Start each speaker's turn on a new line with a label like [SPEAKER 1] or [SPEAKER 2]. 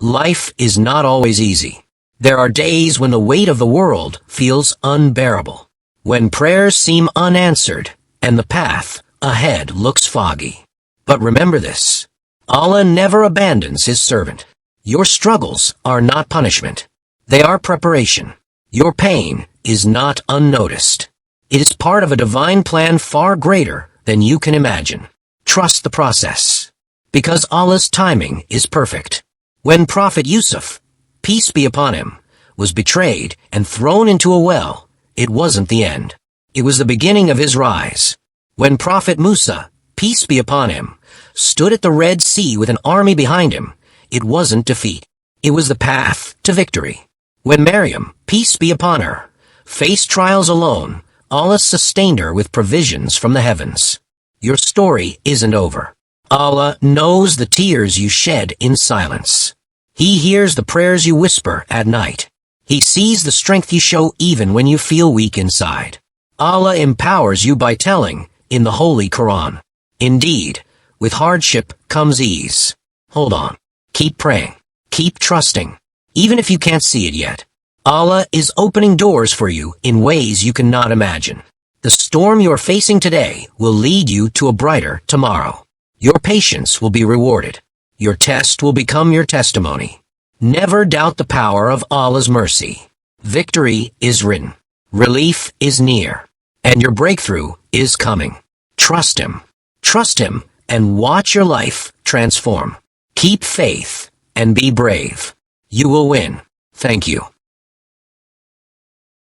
[SPEAKER 1] Life is not always easy. There are days when the weight of the world feels unbearable, when prayers seem unanswered and the path ahead looks foggy. But remember this: Allah never abandons His servant. Your struggles are not punishment. They are preparation. Your pain is not unnoticed. It is part of a divine plan far greater than you can imagine. Trust the process, because Allah's timing is perfect. When Prophet Yusuf, peace be upon him, was betrayed and thrown into a well, it wasn't the end. It was the beginning of his rise. When Prophet Musa, peace be upon him, stood at the Red Sea with an army behind him, it wasn't defeat. It was the path to victory. When Maryam, peace be upon her, faced trials alone, Allah sustained her with provisions from the heavens. Your story isn't over. Allah knows the tears you shed in silence. He hears the prayers you whisper at night. He sees the strength you show even when you feel weak inside. Allah empowers you by telling, in the Holy Quran, "Indeed, with hardship comes ease." Hold on. Keep praying. Keep trusting. Even if you can't see it yet, Allah is opening doors for you in ways you cannot imagine. The storm you're facing today will lead you to a brighter tomorrow. Your patience will be rewarded. Your test will become your testimony. Never doubt the power of Allah's mercy. Victory is written. Relief is near. And your breakthrough is coming. Trust Him. Trust Him and watch your life transform. Keep faith and be brave. You will win. Thank you.